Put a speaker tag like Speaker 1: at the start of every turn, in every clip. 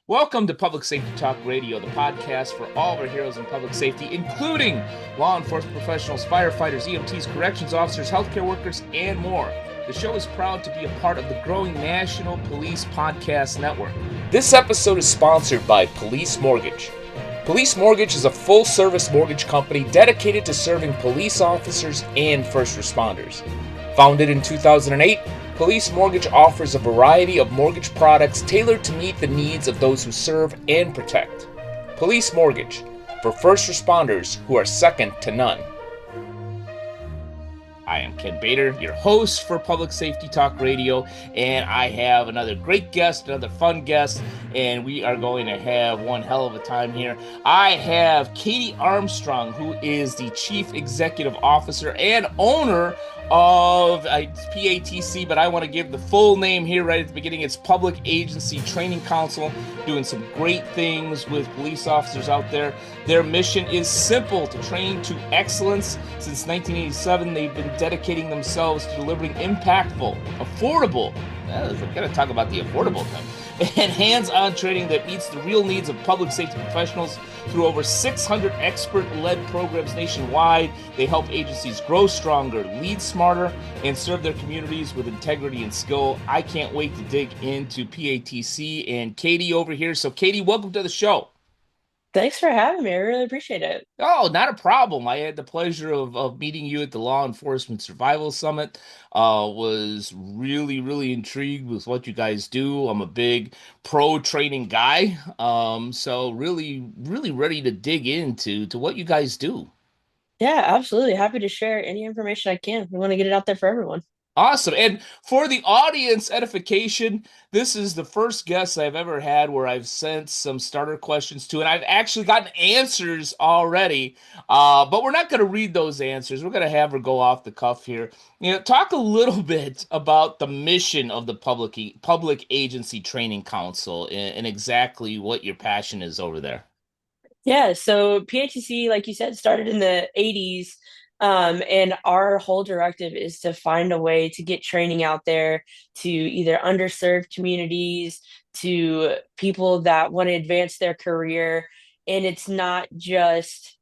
Speaker 1: Welcome to Public Safety Talk Radio, the podcast for all of our heroes in public safety, including law enforcement professionals, firefighters, EMTs, corrections officers, healthcare workers, and more. The show is proud to be a part of the growing National Police Podcast Network. This episode is sponsored by Police Mortgage. Police Mortgage is a full-service mortgage company dedicated to serving police officers and first responders. Founded in 2008, Police Mortgage offers a variety of mortgage products tailored to meet the needs of those who serve and protect. Police Mortgage, for first responders who are second to none. I am Ken Bader, your host for Public Safety Talk Radio, and I have another great guest, another fun guest, and we are going to have one hell of a time here. I have Katie Armstrong, who is the Chief Executive Officer and owner of PATC, but I want to give the full name here right at the beginning. It's Public Agency Training Council, doing some great things with police officers out there. Their mission is simple: to train to excellence. Since 1987, they've been dedicating themselves to delivering impactful, affordable, I've got to talk about the affordable thing, and hands-on training that meets the real needs of public safety professionals. Through over 600 expert-led programs nationwide, they help agencies grow stronger, lead smarter, and serve their communities with integrity and skill. I can't wait to dig into PATC and Katie over here. So Katie, welcome to the show.
Speaker 2: Thanks for having me. I really appreciate it.
Speaker 1: Oh, not a problem. I had the pleasure of meeting you at the Law Enforcement Survival Summit. Was really intrigued with what you guys do. I'm a big pro training guy. So really ready to dig into what you guys do.
Speaker 2: Yeah, absolutely. Happy to share any information I can. We want to get it out there for everyone.
Speaker 1: Awesome. And for the audience edification, this is the first guest I've ever had where I've sent some starter questions to, and I've actually gotten answers already. But we're not going to read those answers. We're going to have her go off the cuff here. Talk a little bit about the mission of the Public Agency Training Council and exactly what your passion is over there.
Speaker 2: Yeah, so PHC, like you said, started in the 80s. And our whole directive is to find a way to get training out there to either underserved communities, to people that want to advance their career. And it's not just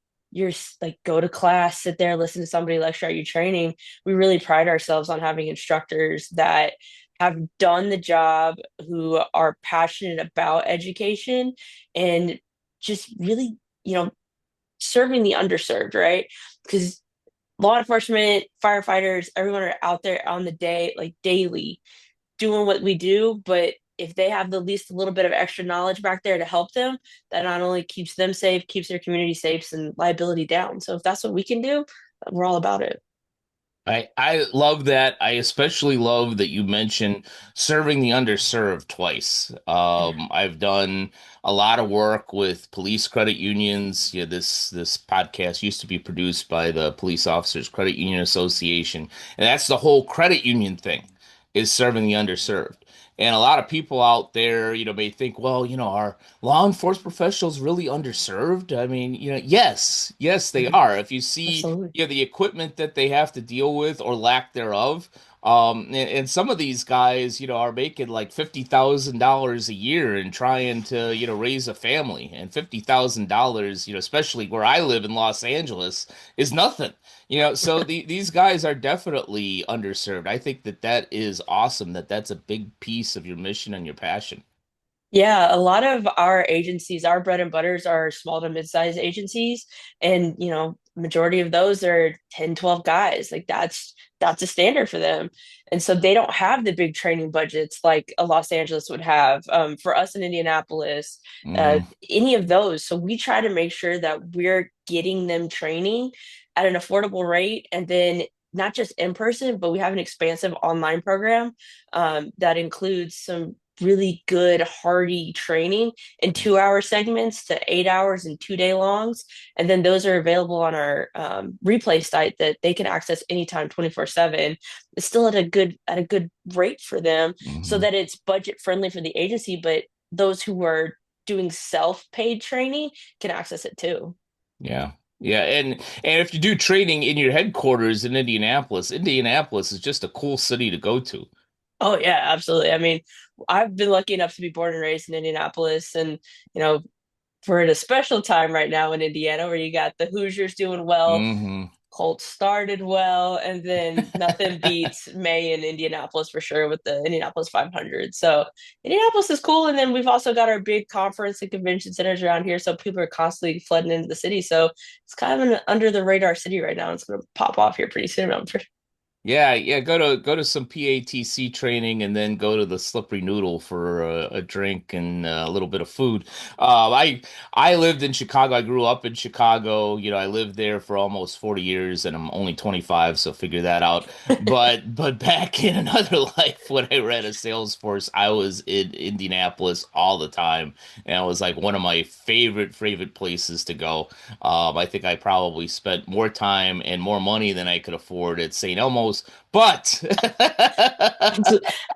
Speaker 2: like go to class, sit there, listen to somebody lecture at you training. We really pride ourselves on having instructors that have done the job, who are passionate about education and just really, serving the underserved, right? Because law enforcement, firefighters, everyone are out there on the day, like daily, doing what we do. But if they have the least little bit of extra knowledge back there to help them, that not only keeps them safe, keeps their community safe and liability down. So if that's what we can do, we're all about it.
Speaker 1: I love that. I especially love that you mentioned serving the underserved twice. I've done a lot of work with police credit unions. This podcast used to be produced by the Police Officers Credit Union Association, and that's the whole credit union thing, is serving the underserved. And a lot of people out there, may think, well, are law enforcement professionals really underserved? I mean, yes, they
Speaker 2: Mhm.
Speaker 1: are. If you see,
Speaker 2: Absolutely.
Speaker 1: the equipment that they have to deal with or lack thereof, and some of these guys, are making like $50,000 a year and trying to, raise a family. And $50,000, especially where I live in Los Angeles, is nothing. So these guys are definitely underserved. I think that is awesome, that's a big piece of your mission and your passion.
Speaker 2: Yeah, a lot of our agencies, our bread and butters are small to mid-sized agencies. And, majority of those are 10, 12 guys. Like that's a standard for them. And so they don't have the big training budgets like a Los Angeles would have. For us in Indianapolis,
Speaker 1: Hmm.
Speaker 2: any of those. So we try to make sure that we're getting them training at an affordable rate. And then not just in person, but we have an expansive online program that includes some really good hardy training in 2 hour segments to 8 hours and 2 day longs. And then those are available on our replay site that they can access anytime 24/7. It's still at a good rate for them, so
Speaker 1: Hmm.
Speaker 2: that it's budget friendly for the agency, but those who are doing self-paid training can access it too.
Speaker 1: Yeah. Yeah, and if you do training in your headquarters in Indianapolis, Indianapolis is just a cool city to go to.
Speaker 2: Oh yeah, absolutely. I mean, I've been lucky enough to be born and raised in Indianapolis, and you know, we're at a special time right now in Indiana where you got the Hoosiers doing well,
Speaker 1: Hmm.
Speaker 2: Colts started well, and then nothing beats May in Indianapolis for sure with the Indianapolis 500. So Indianapolis is cool, and then we've also got our big conference and convention centers around here, so people are constantly flooding into the city. So it's kind of an under the radar city right now. It's going to pop off here pretty soon. I'm sure.
Speaker 1: Yeah, yeah. Go to some PATC training, and then go to the Slippery Noodle for a drink and a little bit of food. I lived in Chicago. I grew up in Chicago. I lived there for almost 40 years, and I'm only 25, so figure that out. But back in another life, when I ran a Salesforce, I was in Indianapolis all the time, and it was like one of my favorite places to go. I think I probably spent more time and more money than I could afford at St. Elmo's, but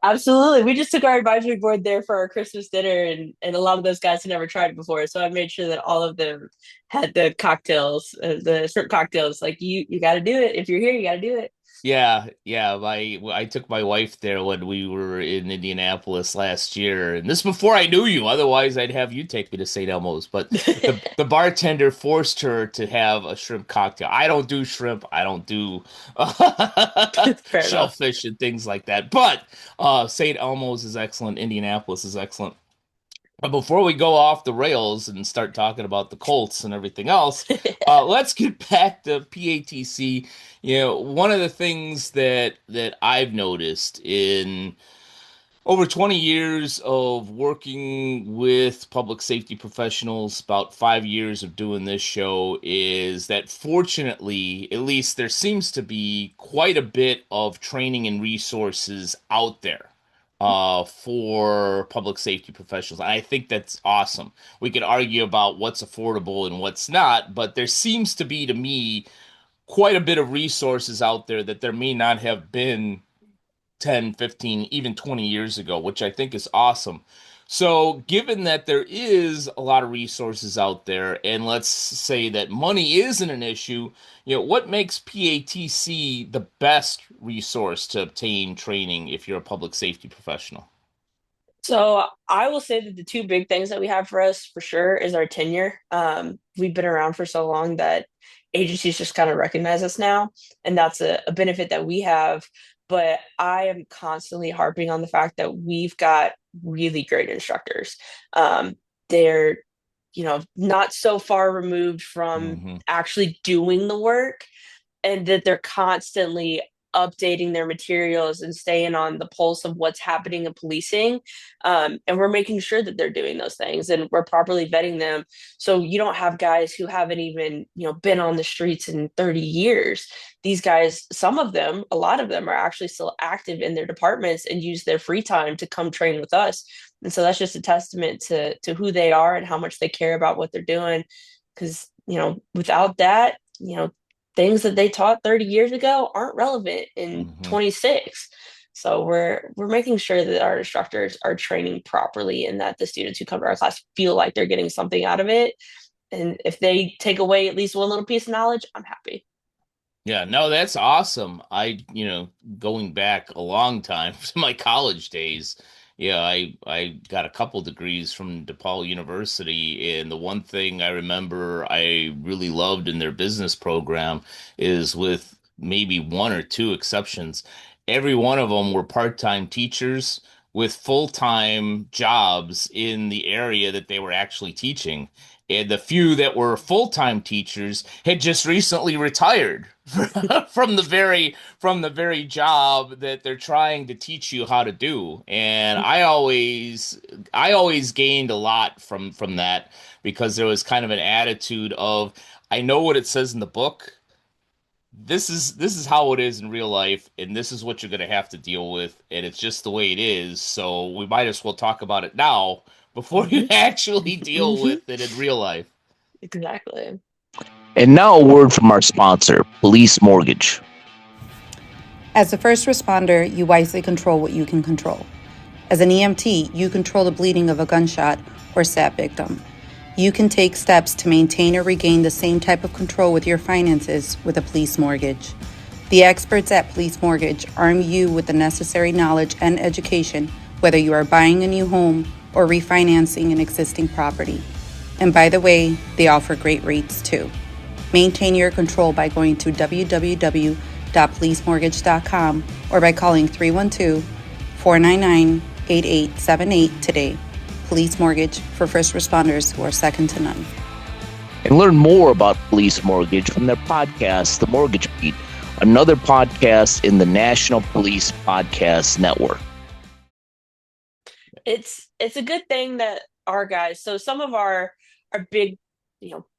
Speaker 2: Absolutely. We just took our advisory board there for our Christmas dinner, and a lot of those guys had never tried it before. So I made sure that all of them had the cocktails, the shrimp cocktails. Like you got to do it. If you're here, you got to do it.
Speaker 1: yeah, yeah. I took my wife there when we were in Indianapolis last year, and this before I knew you. Otherwise, I'd have you take me to St. Elmo's. But the bartender forced her to have a shrimp cocktail. I don't do shrimp. I don't do
Speaker 2: Fair enough.
Speaker 1: shellfish and things like that. But St. Elmo's is excellent. Indianapolis is excellent. But before we go off the rails and start talking about the Colts and everything else, let's get back to PATC. One of the things that I've noticed in over 20 years of working with public safety professionals, about 5 years of doing this show, is that fortunately, at least there seems to be quite a bit of training and resources out there for public safety professionals. And I think that's awesome. We could argue about what's affordable and what's not, but there seems to be, to me, quite a bit of resources out there that there may not have been 10, 15, even 20 years ago, which I think is awesome. So, given that there is a lot of resources out there, and let's say that money isn't an issue, what makes PATC the best resource to obtain training if you're a public safety professional?
Speaker 2: So I will say that the two big things that we have for us for sure is our tenure. We've been around for so long that agencies just kind of recognize us now, and that's a benefit that we have. But I am constantly harping on the fact that we've got really great instructors. They're, not so far removed from
Speaker 1: Hmm.
Speaker 2: actually doing the work, and that they're constantly updating their materials and staying on the pulse of what's happening in policing. And we're making sure that they're doing those things and we're properly vetting them. So you don't have guys who haven't even, been on the streets in 30 years. These guys, some of them, a lot of them are actually still active in their departments and use their free time to come train with us. And so that's just a testament to who they are and how much they care about what they're doing. Because, without that, things that they taught 30 years ago aren't relevant in
Speaker 1: Hmm.
Speaker 2: 26. So we're making sure that our instructors are training properly and that the students who come to our class feel like they're getting something out of it. And if they take away at least one little piece of knowledge, I'm happy.
Speaker 1: Yeah, no, that's awesome. Going back a long time to my college days, yeah, I got a couple degrees from DePaul University, and the one thing I remember I really loved in their business program is, with maybe one or two exceptions, every one of them were part-time teachers with full-time jobs in the area that they were actually teaching. And the few that were full-time teachers had just recently retired from the very job that they're trying to teach you how to do. And I always gained a lot from that, because there was kind of an attitude of, I know what it says in the book. This is how it is in real life, and this is what you're going to have to deal with, and it's just the way it is. So we might as well talk about it now before you
Speaker 2: Mm-hmm.
Speaker 1: actually deal
Speaker 2: Mm-hmm.
Speaker 1: with it in real life.
Speaker 2: Exactly.
Speaker 3: And now a word from our sponsor, Police Mortgage.
Speaker 4: As a first responder, you wisely control what you can control. As an EMT, you control the bleeding of a gunshot or stab victim. You can take steps to maintain or regain the same type of control with your finances with a police mortgage. The experts at Police Mortgage arm you with the necessary knowledge and education, whether you are buying a new home or refinancing an existing property. And by the way, they offer great rates too. Maintain your control by going to www.policemortgage.com or by calling 312-499-8878 today. Police Mortgage, for first responders who are second to none.
Speaker 3: And learn more about Police Mortgage from their podcast, The Mortgage Beat, another podcast in the National Police Podcast Network.
Speaker 2: It's a good thing that our guys, so some of our big,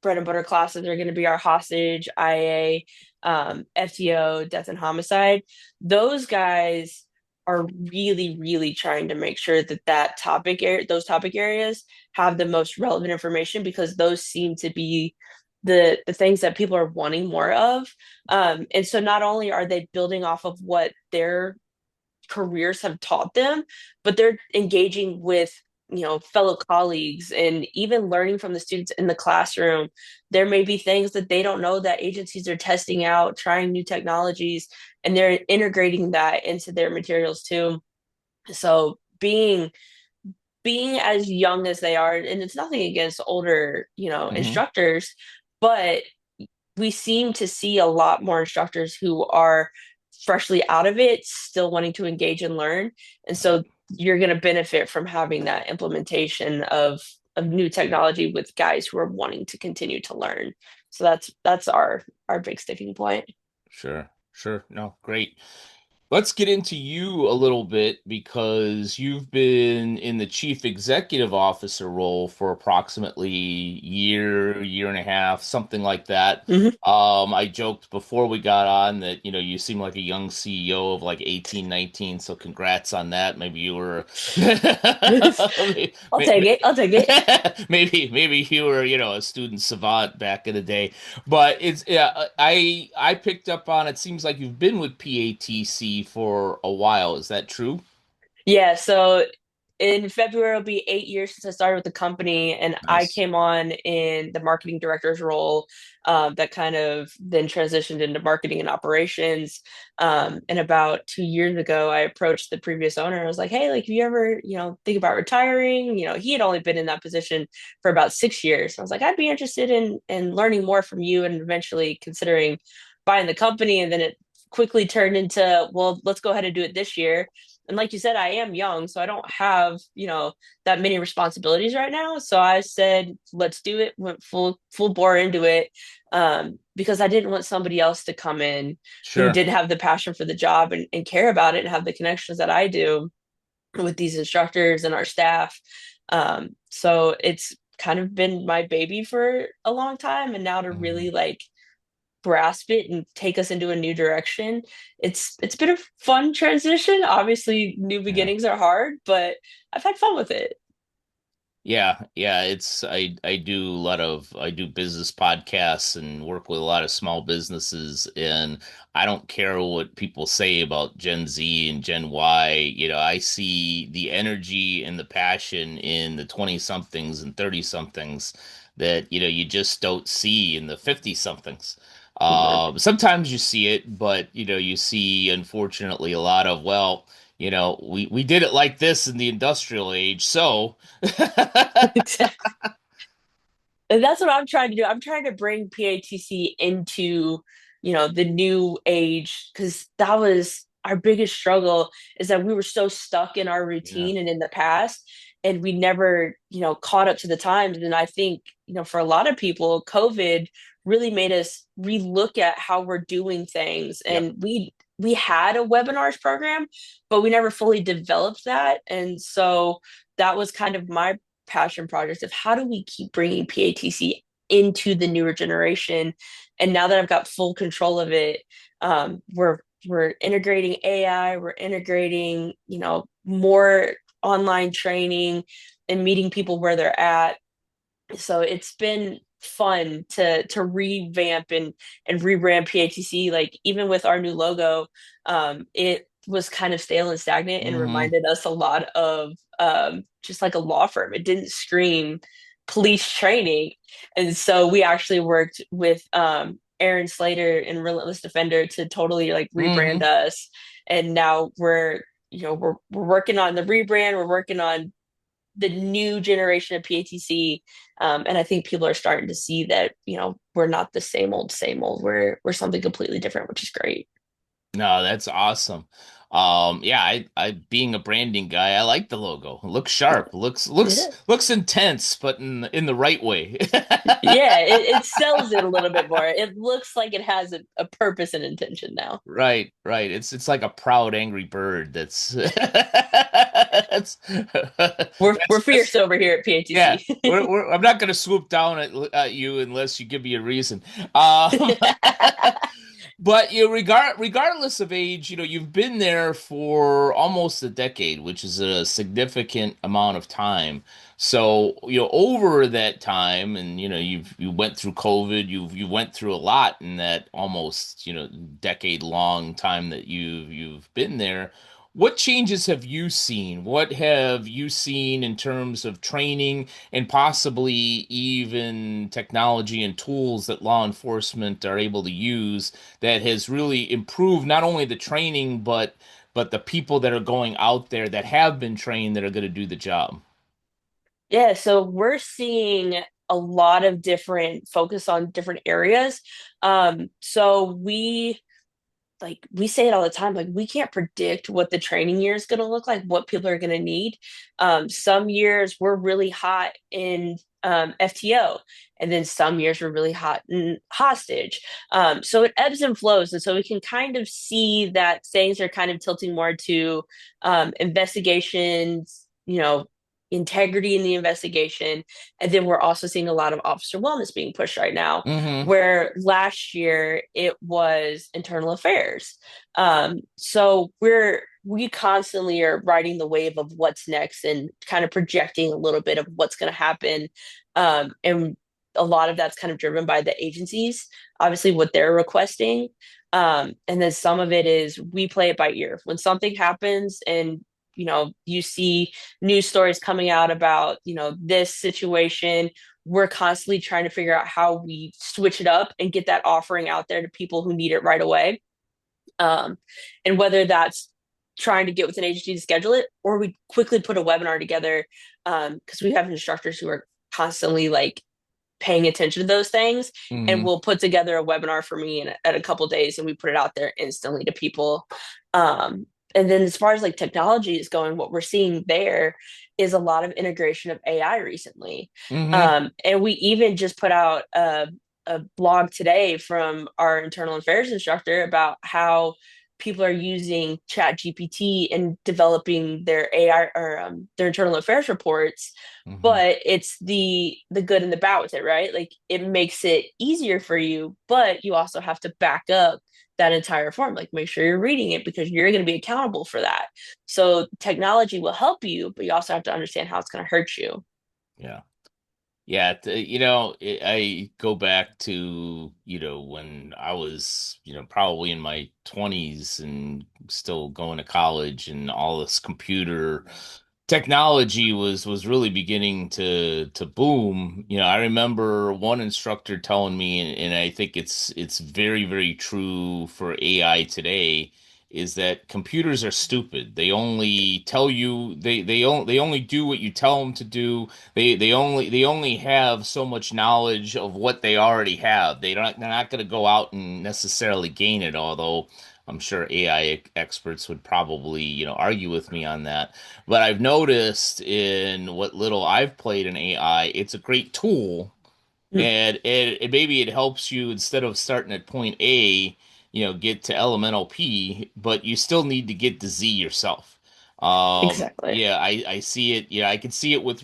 Speaker 2: bread and butter classes are going to be our hostage, IA, FTO, death and homicide. Those guys are really, really trying to make sure that those topic areas have the most relevant information, because those seem to be the things that people are wanting more of. And so not only are they building off of what their careers have taught them, but they're engaging with fellow colleagues and even learning from the students in the classroom. There may be things that they don't know that agencies are testing out, trying new technologies, and they're integrating that into their materials too. So being as young as they are, and it's nothing against older instructors, but we seem to see a lot more instructors who are freshly out of it, still wanting to engage and learn. And so you're going to benefit from having that implementation of new technology with guys who are wanting to continue to learn. So that's our big sticking point.
Speaker 1: Sure. No, great. Let's get into you a little bit, because you've been in the chief executive officer role for approximately year and a half, something like that.
Speaker 2: Mm-hmm.
Speaker 1: I joked before we got on that, you seem like a young CEO of like 18, 19. So congrats on that. Maybe you were,
Speaker 2: I'll take it.
Speaker 1: maybe you were, a student savant back in the day. But it's yeah, I picked up on, it seems like you've been with PATC for a while. Is that true?
Speaker 2: Yeah, so in February it'll be 8 years since I started with the company, and I
Speaker 1: Nice.
Speaker 2: came on in the marketing director's role. That kind of then transitioned into marketing and operations. And about 2 years ago, I approached the previous owner. I was like, "Hey, like, if you ever, think about retiring?" He had only been in that position for about 6 years. I was like, "I'd be interested in learning more from you, and eventually considering buying the company." And then it quickly turned into, "Well, let's go ahead and do it this year." And like you said, I am young, so I don't have, that many responsibilities right now. So I said, let's do it, went full bore into it. Because I didn't want somebody else to come in who
Speaker 1: Sure.
Speaker 2: didn't have the passion for the job and care about it and have the connections that I do with these instructors and our staff. So it's kind of been my baby for a long time. And now to
Speaker 1: Mhm.
Speaker 2: really like grasp it and take us into a new direction. It's been a fun transition. Obviously, new
Speaker 1: Yeah.
Speaker 2: beginnings are hard, but I've had fun with it.
Speaker 1: Yeah, it's I do business podcasts and work with a lot of small businesses, and I don't care what people say about Gen Z and Gen Y. I see the energy and the passion in the 20 somethings and 30 somethings that, you just don't see in the 50 somethings.
Speaker 2: Yeah.
Speaker 1: Sometimes you see it, but you see, unfortunately, a lot of, well, we did it like this in the industrial age, so
Speaker 2: Exactly. And that's what I'm trying to do. I'm trying to bring PATC into, the new age, because that was our biggest struggle, is that we were so stuck in our
Speaker 1: Yeah.
Speaker 2: routine and in the past, and we never, caught up to the times. And I think, for a lot of people, COVID really made us relook at how we're doing things.
Speaker 1: Yep.
Speaker 2: And we had a webinars program, but we never fully developed that. And so that was kind of my passion project of how do we keep bringing PATC into the newer generation. And now that I've got full control of it, we're integrating AI, we're integrating, more online training and meeting people where they're at. So it's been fun to revamp and rebrand PATC. Like, even with our new logo, it was kind of stale and stagnant and
Speaker 1: Hmm.
Speaker 2: reminded us a lot of just like a law firm. It didn't scream police training. And so we actually worked with Aaron Slater and Relentless Defender to totally like rebrand
Speaker 1: Hmm.
Speaker 2: us. And now we're working on the rebrand, we're working on the new generation of PATC. And I think people are starting to see that, we're not the same old. We're something completely different, which is great.
Speaker 1: No, that's awesome. Yeah, I being a branding guy, I like the logo. It looks sharp,
Speaker 2: Yeah.
Speaker 1: looks intense, but in the right way.
Speaker 2: Yeah, it sells it a little bit more. It looks like it has a purpose and intention now.
Speaker 1: Right, right. It's like a proud, angry bird. That's
Speaker 2: We're
Speaker 1: that's
Speaker 2: fierce over here at
Speaker 1: yeah.
Speaker 2: PATC.
Speaker 1: I'm not gonna swoop down at you unless you give me a reason. Um, But regardless of age, you've been there for almost a decade, which is a significant amount of time. So, over that time, and you went through COVID, you went through a lot in that almost, decade long time that you've been there. What changes have you seen? What have you seen in terms of training and possibly even technology and tools that law enforcement are able to use that has really improved not only the training but the people that are going out there that have been trained that are going to do the job.
Speaker 2: Yeah, so we're seeing a lot of different focus on different areas. So we say it all the time, like we can't predict what the training year is going to look like, what people are going to need. Some years we're really hot in FTO, and then some years we're really hot in hostage. So it ebbs and flows, and so we can kind of see that things are kind of tilting more to investigations, integrity in the investigation, and then we're also seeing a lot of officer wellness being pushed right now,
Speaker 1: Mm-hmm.
Speaker 2: where last year it was internal affairs. So we constantly are riding the wave of what's next and kind of projecting a little bit of what's going to happen. And a lot of that's kind of driven by the agencies, obviously what they're requesting. And then some of it is we play it by ear. When something happens and you see news stories coming out about, this situation, we're constantly trying to figure out how we switch it up and get that offering out there to people who need it right away. Um, and whether that's trying to get with an agency to schedule it, or we quickly put a webinar together, because we have instructors who are constantly like paying attention to those things, and
Speaker 1: Mm-hmm.
Speaker 2: we'll put together a webinar for me at a couple days and we put it out there instantly to people. um, and then as far as like technology is going, what we're seeing there is a lot of integration of AI recently.
Speaker 1: Mm-hmm.
Speaker 2: And we even just put out a blog today from our internal affairs instructor about how people are using chat gpt and developing their AI or their internal affairs reports.
Speaker 1: Mm-hmm.
Speaker 2: But it's the good and the bad with it, right? Like it makes it easier for you, but you also have to back up that entire form, like make sure you're reading it because you're going to be accountable for that. So technology will help you, but you also have to understand how it's going to hurt you.
Speaker 1: Yeah. Yeah, I go back to, when I was, probably in my 20s and still going to college and all this computer technology was really beginning to boom. I remember one instructor telling me, and I think it's very, very true for AI today, is that computers are stupid. They only tell you they only do what you tell them to do. They only have so much knowledge of what they already have. They're not going to go out and necessarily gain it, although I'm sure AI experts would probably, argue with me on that. But I've noticed in what little I've played in AI, it's a great tool,
Speaker 2: Mm,
Speaker 1: and maybe it helps you instead of starting at point A, get to elemental P, but you still need to get to Z yourself.
Speaker 2: exactly.
Speaker 1: Yeah, I see it. Yeah, I can see it with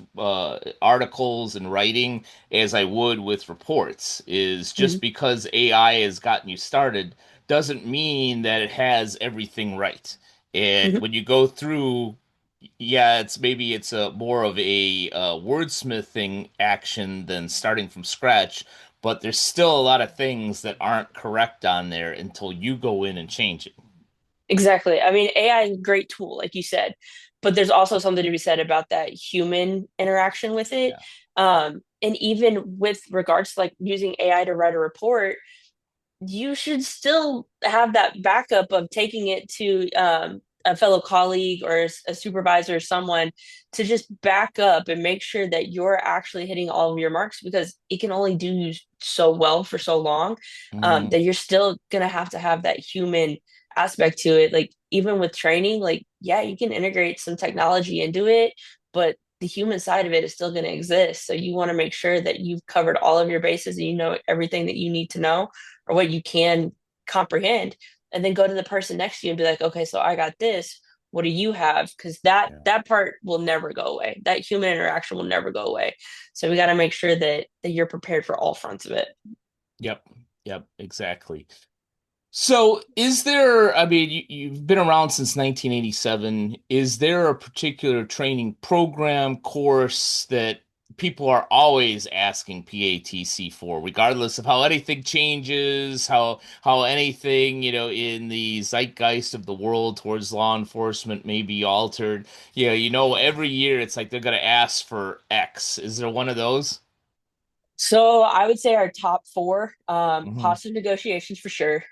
Speaker 1: articles and writing as I would with reports. Is just
Speaker 2: Mhm.
Speaker 1: because AI has gotten you started doesn't mean that it has everything right. And
Speaker 2: Mhm.
Speaker 1: when you go through, yeah, it's a more of a wordsmithing action than starting from scratch, but there's still a lot of things that aren't correct on there until you go in and change it.
Speaker 2: Exactly. I mean, AI is a great tool, like you said, but there's also something to be said about that human interaction with it.
Speaker 1: Yeah.
Speaker 2: And even with regards to like using AI to write a report, you should still have that backup of taking it to a fellow colleague or a supervisor or someone to just back up and make sure that you're actually hitting all of your marks, because it can only do so well for so long,
Speaker 1: Hmm.
Speaker 2: that you're still gonna have to have that human aspect to it. Like even with training, like yeah, you can integrate some technology into it, but the human side of it is still going to exist. So you want to make sure that you've covered all of your bases and you know everything that you need to know or what you can comprehend, and then go to the person next to you and be like, okay, so I got this, what do you have? Because that part will never go away, that human interaction will never go away. So we got to make sure that you're prepared for all fronts of it.
Speaker 1: Yep. Yep. Exactly. So, is there, I mean, you've been around since 1987. Is there a particular training program, course that people are always asking PATC for, regardless of how anything changes, how anything, in the zeitgeist of the world towards law enforcement may be altered? Every year it's like they're going to ask for X. Is there one of those?
Speaker 2: So I would say our top four,
Speaker 1: Hmm.
Speaker 2: hostage negotiations for sure,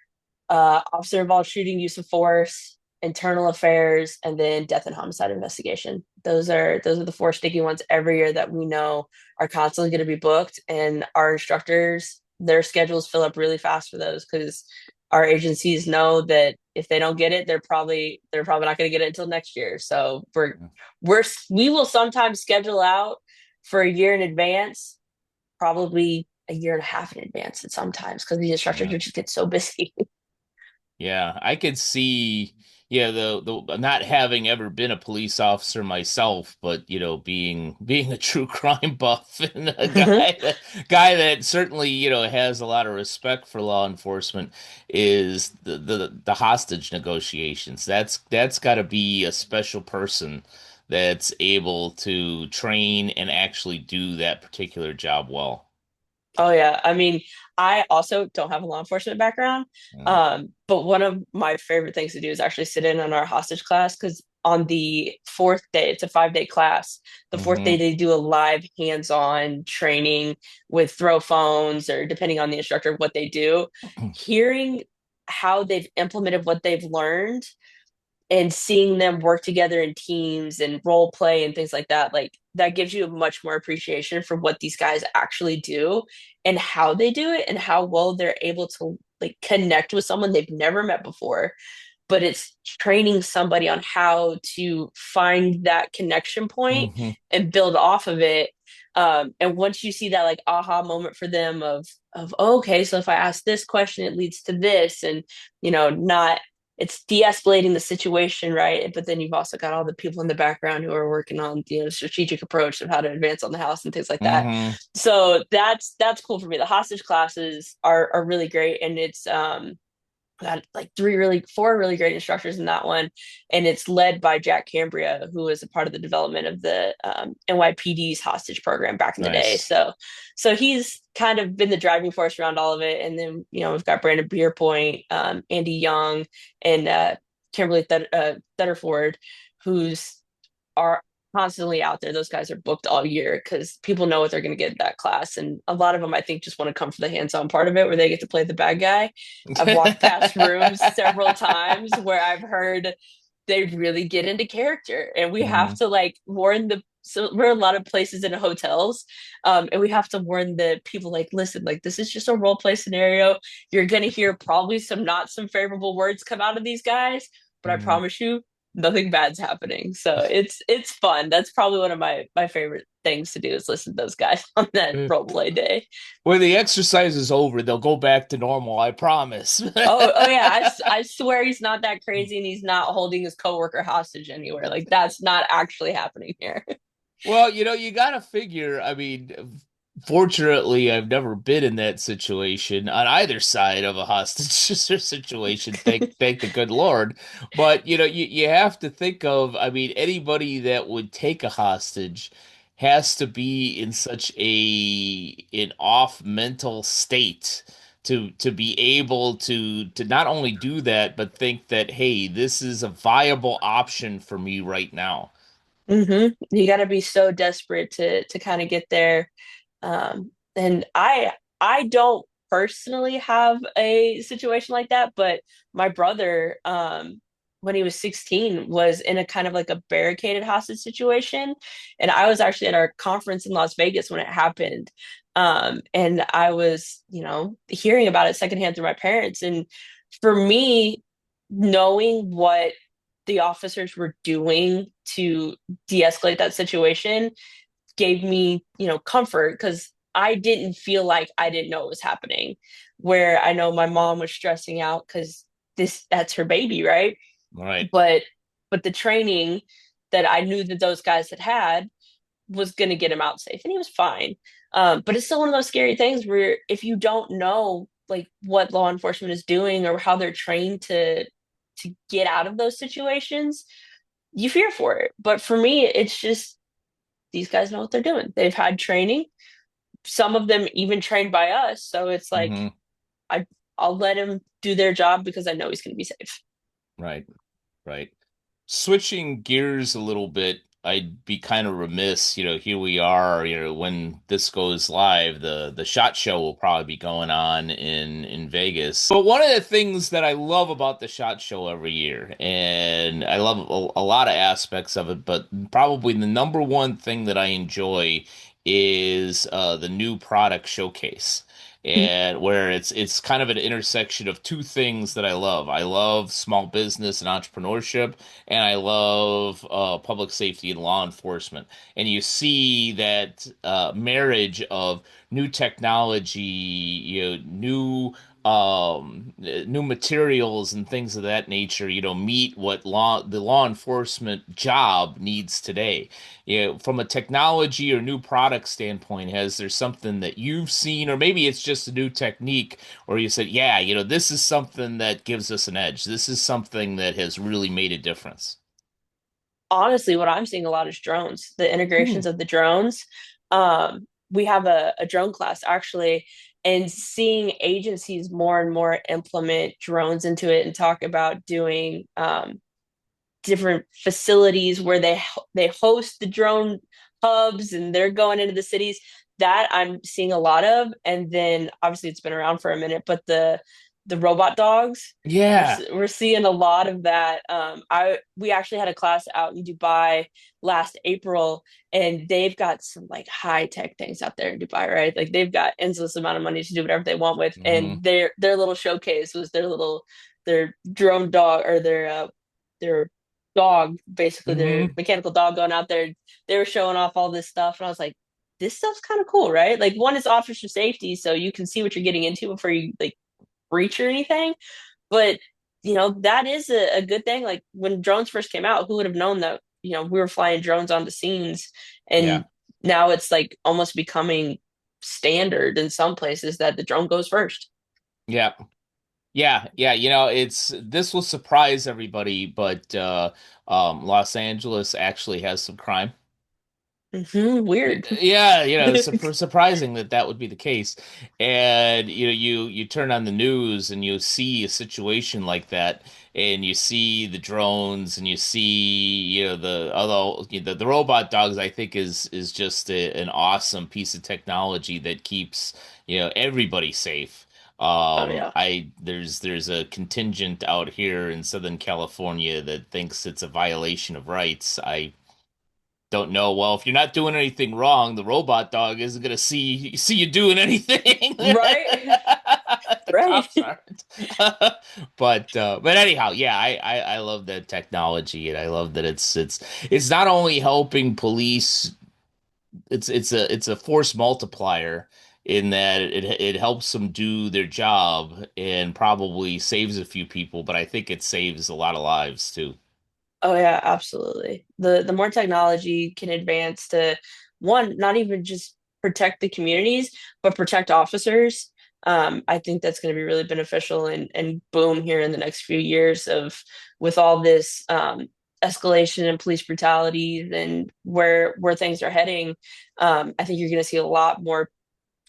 Speaker 2: officer involved shooting, use of force, internal affairs, and then death and homicide investigation. Those are the four sticky ones every year that we know are constantly going to be booked, and our instructors, their schedules fill up really fast for those because our agencies know that if they don't get it, they're probably not going to get it until next year. So we will sometimes schedule out for a year in advance, probably a year and a half in advance, and sometimes because the instructors
Speaker 1: Yeah.
Speaker 2: just get so busy.
Speaker 1: Yeah, I could see, yeah, the not having ever been a police officer myself, but being a true crime buff and a
Speaker 2: Mhm.
Speaker 1: guy that certainly, has a lot of respect for law enforcement is the hostage negotiations. That's got to be a special person that's able to train and actually do that particular job well.
Speaker 2: Oh yeah. I mean, I also don't have a law enforcement background. But one of my favorite things to do is actually sit in on our hostage class because on the fourth day, it's a 5-day class. The fourth day
Speaker 1: Mm-hmm.
Speaker 2: they do a live hands-on training with throw phones or depending on the instructor what they do. Hearing how they've implemented what they've learned and seeing them work together in teams and role play and things like that, like that gives you a much more appreciation for what these guys actually do and how they do it and how well they're able to like connect with someone they've never met before. But it's training somebody on how to find that connection point
Speaker 1: Mm-hmm.
Speaker 2: and build off of it. And once you see that like aha moment for them of oh, okay, so if I ask this question, it leads to this, and not, it's de-escalating the situation, right? But then you've also got all the people in the background who are working on strategic approach of how to advance on the house and things like that.
Speaker 1: Mm-hmm.
Speaker 2: So that's cool for me. The hostage classes are really great, and it's got like four really great instructors in that one, and it's led by Jack Cambria, who was a part of the development of the NYPD's hostage program back in the day.
Speaker 1: Nice.
Speaker 2: So he's kind of been the driving force around all of it. And then we've got Brandon Beerpoint, Andy Young, and Kimberly Thutterford, who's are constantly out there. Those guys are booked all year because people know what they're going to get in that class. And a lot of them, I think, just want to come for the hands-on part of it where they get to play the bad guy. I've walked past rooms several times where I've heard they really get into character, and we have
Speaker 1: Hmm.
Speaker 2: to like warn the. So we're in a lot of places in hotels, and we have to warn the people like, listen, like this is just a role play scenario. You're gonna hear probably some not some favorable words come out of these guys, but I
Speaker 1: Hmm.
Speaker 2: promise you, nothing bad's happening. So it's fun. That's probably one of my favorite things to do is listen to those guys on that role play day.
Speaker 1: When the exercise is over, they'll go back to normal, I promise.
Speaker 2: Oh yeah, I swear he's not that crazy and he's not holding his coworker hostage anywhere. Like that's not actually happening here.
Speaker 1: Well, you gotta figure, I mean, fortunately, I've never been in that situation on either side of a hostage situation, thank the good Lord. But you have to think of, I mean, anybody that would take a hostage has to be in such an off mental state to be able to not only do that, but think that, hey, this is a viable option for me right now.
Speaker 2: You got to be so desperate to kind of get there. And I don't personally have a situation like that, but my brother, when he was 16, was in a kind of like a barricaded hostage situation. And I was actually at our conference in Las Vegas when it happened. And I was, hearing about it secondhand through my parents. And for me, knowing what the officers were doing to de-escalate that situation gave me, comfort because I didn't feel like I didn't know what was happening. Where I know my mom was stressing out because that's her baby, right?
Speaker 1: Right.
Speaker 2: But the training that I knew that those guys had was going to get him out safe, and he was fine. But it's still one of those scary things where if you don't know like what law enforcement is doing or how they're trained to get out of those situations, you fear for it. But for me, it's just these guys know what they're doing. They've had training. Some of them even trained by us, so it's like
Speaker 1: Mm-hmm.
Speaker 2: I I'll let him do their job because I know he's going to be safe.
Speaker 1: Right. Right. Switching gears a little bit, I'd be kind of remiss, here we are, when this goes live, the SHOT Show will probably be going on in Vegas. But one of the things that I love about the SHOT Show every year, and I love a lot of aspects of it, but probably the number one thing that I enjoy is the new product showcase, and where it's kind of an intersection of two things that I love. I love small business and entrepreneurship, and I love public safety and law enforcement. And you see that marriage of new technology, new materials and things of that nature, meet what the law enforcement job needs today. From a technology or new product standpoint, has there something that you've seen, or maybe it's just a new technique, or you said, yeah, this is something that gives us an edge. This is something that has really made a difference.
Speaker 2: Honestly, what I'm seeing a lot is drones, the
Speaker 1: Hmm.
Speaker 2: integrations of the drones. We have a drone class actually, and seeing agencies more and more implement drones into it and talk about doing different facilities where they host the drone hubs and they're going into the cities. That I'm seeing a lot of. And then obviously it's been around for a minute, but the robot dogs,
Speaker 1: Yeah.
Speaker 2: we're seeing a lot of that. We actually had a class out in Dubai last April, and they've got some like high tech things out there in Dubai, right? Like they've got endless amount of money to do whatever they want with,
Speaker 1: Hmm.
Speaker 2: and their little showcase was their drone dog or their dog, basically their
Speaker 1: Hmm.
Speaker 2: mechanical dog going out there. They were showing off all this stuff, and I was like, this stuff's kind of cool, right? Like one is officer safety, so you can see what you're getting into before you like breach or anything. But that is a good thing. Like when drones first came out, who would have known that we were flying drones on the scenes,
Speaker 1: Yeah.
Speaker 2: and now it's like almost becoming standard in some places that the drone goes first.
Speaker 1: Yeah. Yeah, yeah, this will surprise everybody, but Los Angeles actually has some crime.
Speaker 2: Weird.
Speaker 1: Yeah, it's surprising that that would be the case. And you turn on the news and you see a situation like that, and you see the drones, and you see the although the robot dogs, I think is just an awesome piece of technology that keeps everybody safe.
Speaker 2: Oh yeah.
Speaker 1: I there's a contingent out here in Southern California that thinks it's a violation of rights. I don't know. Well, if you're not doing anything wrong, the robot dog isn't gonna see you doing anything.
Speaker 2: Right.
Speaker 1: The
Speaker 2: Right.
Speaker 1: cops aren't. But anyhow, yeah, I love that technology, and I love that it's not only helping police. It's a force multiplier in that it helps them do their job and probably saves a few people, but I think it saves a lot of lives too.
Speaker 2: Oh yeah, absolutely. The more technology can advance to one, not even just protect the communities, but protect officers. I think that's going to be really beneficial and boom here in the next few years of with all this escalation in police brutality and where things are heading. I think you're going to see a lot more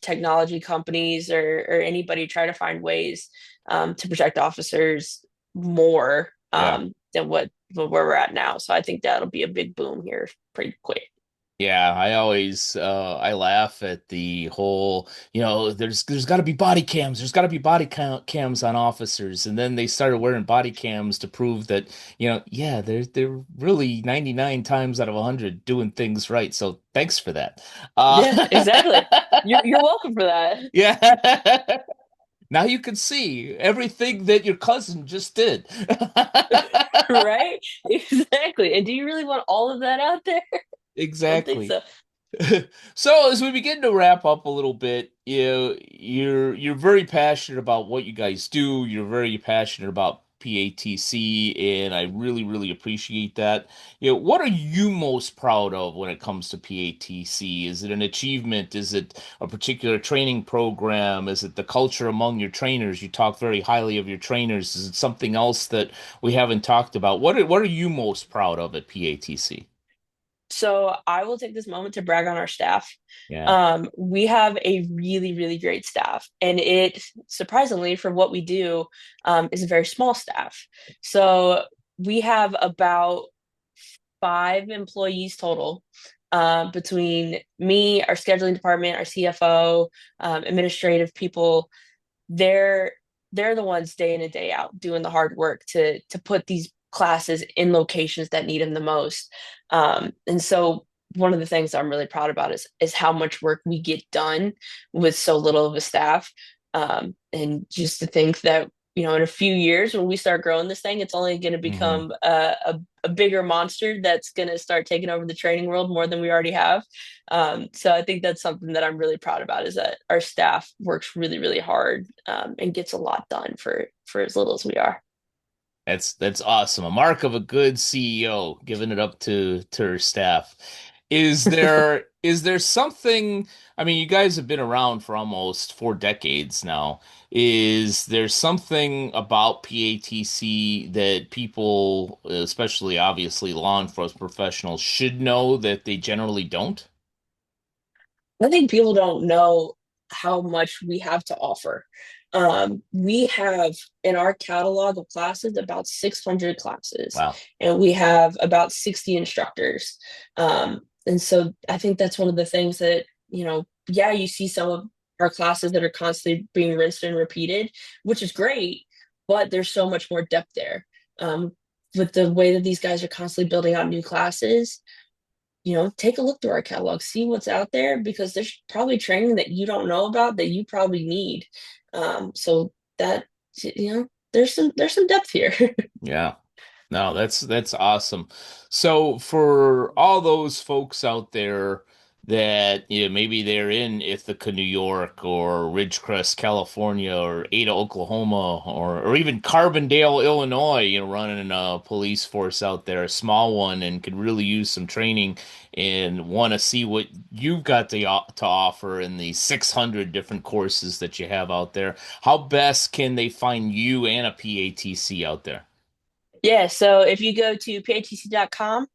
Speaker 2: technology companies or anybody try to find ways to protect officers more
Speaker 1: Yeah.
Speaker 2: than where we're at now. So I think that'll be a big boom here pretty quick.
Speaker 1: Yeah, I always I laugh at the whole, there's got to be body cams. There's got to be cams on officers, and then they started wearing body cams to prove that, yeah, they're really 99 times out of 100 doing things right. So thanks for that.
Speaker 2: Yeah, exactly.
Speaker 1: Uh
Speaker 2: You're welcome for that.
Speaker 1: yeah. Now you can see everything that your cousin just did.
Speaker 2: Right? Exactly. And do you really want all of that out there? Don't think
Speaker 1: Exactly.
Speaker 2: so.
Speaker 1: So as we begin to wrap up a little bit, you're very passionate about what you guys do. You're very passionate about PATC, and I really, really appreciate that. What are you most proud of when it comes to PATC? Is it an achievement? Is it a particular training program? Is it the culture among your trainers? You talk very highly of your trainers. Is it something else that we haven't talked about? What are you most proud of at PATC?
Speaker 2: So I will take this moment to brag on our staff.
Speaker 1: Yeah.
Speaker 2: We have a really, really great staff, and it surprisingly, for what we do, is a very small staff. So we have about 5 employees total, between me, our scheduling department, our CFO, administrative people. They're they're the ones day in and day out doing the hard work to put these classes in locations that need them the most. And so one of the things I'm really proud about is how much work we get done with so little of a staff. And just to think that, in a few years when we start growing this thing, it's only going to
Speaker 1: Hmm.
Speaker 2: become a bigger monster that's going to start taking over the training world more than we already have. So I think that's something that I'm really proud about, is that our staff works really, really hard, and gets a lot done for as little as we are.
Speaker 1: That's awesome. A mark of a good CEO, giving it up to her staff. Is there something, I mean, you guys have been around for almost 4 decades now. Is there something about PATC that people, especially obviously law enforcement professionals, should know that they generally don't?
Speaker 2: I think people don't know how much we have to offer. We have in our catalog of classes about 600 classes,
Speaker 1: Wow.
Speaker 2: and we have about 60 instructors. And so I think that's one of the things that, yeah, you see some of our classes that are constantly being rinsed and repeated, which is great, but there's so much more depth there. With the way that these guys are constantly building out new classes, take a look through our catalog, see what's out there, because there's probably training that you don't know about that you probably need. So that, there's some depth here.
Speaker 1: Yeah. No, that's awesome. So for all those folks out there that, maybe they're in Ithaca, New York, or Ridgecrest, California, or Ada, Oklahoma, or even Carbondale, Illinois, running a police force out there, a small one, and could really use some training and want to see what you've got to offer in the 600 different courses that you have out there. How best can they find you and a PATC out there?
Speaker 2: Yeah, so if you go to patc.com,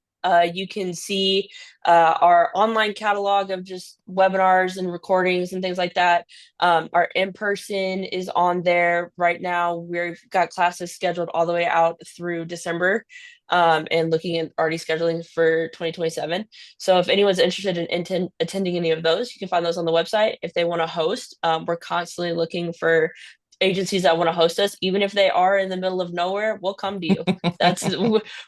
Speaker 2: you can see our online catalog of just webinars and recordings and things like that. Our in-person is on there right now. We've got classes scheduled all the way out through December, and looking at already scheduling for 2027. So if anyone's interested in attending any of those, you can find those on the website. If they want to host, we're constantly looking for agencies that want to host us, even if they are in the middle of nowhere. We'll come to you. That's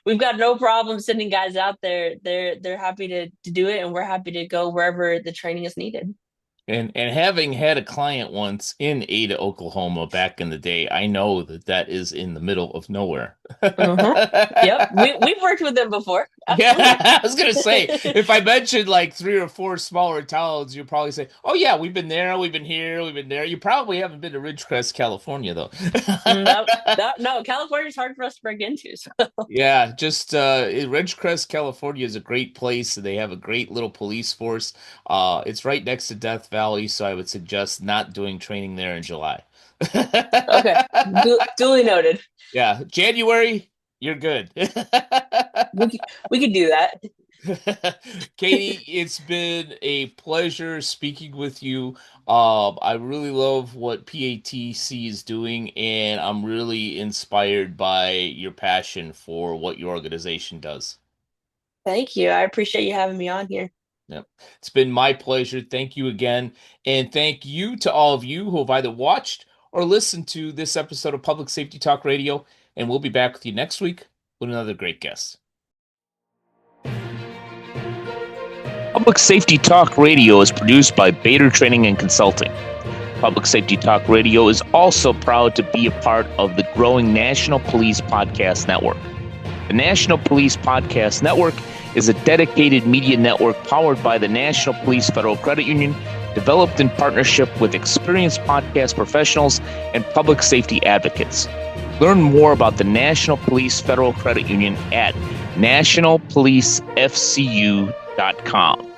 Speaker 2: we've got no problem sending guys out there. They're happy to do it, and we're happy to go wherever the training is needed.
Speaker 1: And having had a client once in Ada, Oklahoma back in the day, I know that that is in the middle of nowhere.
Speaker 2: Uh-huh. Yep. We've worked with them before.
Speaker 1: Yeah,
Speaker 2: Absolutely.
Speaker 1: I was gonna say, if I mentioned like three or four smaller towns, you'd probably say, "Oh yeah, we've been there, we've been here, we've been there." You probably haven't been to Ridgecrest, California, though.
Speaker 2: No, no, California's hard for us to break into. So.
Speaker 1: Yeah, just Ridgecrest, California is a great place. They have a great little police force. It's right next to Death Valley, so I would suggest not doing training there in July.
Speaker 2: Okay. Duly noted.
Speaker 1: Yeah, January, you're good.
Speaker 2: We could do that.
Speaker 1: Katie, it's been a pleasure speaking with you. I really love what PATC is doing, and I'm really inspired by your passion for what your organization does.
Speaker 2: Thank you. I appreciate you having me on here.
Speaker 1: Yep. It's been my pleasure. Thank you again. And thank you to all of you who have either watched or listened to this episode of Public Safety Talk Radio. And we'll be back with you next week with another great guest.
Speaker 3: Public Safety Talk Radio is produced by Bader Training and Consulting. Public Safety Talk Radio is also proud to be a part of the growing National Police Podcast Network. The National Police Podcast Network is a dedicated media network powered by the National Police Federal Credit Union, developed in partnership with experienced podcast professionals and public safety advocates. Learn more about the National Police Federal Credit Union at nationalpolicefcu.com.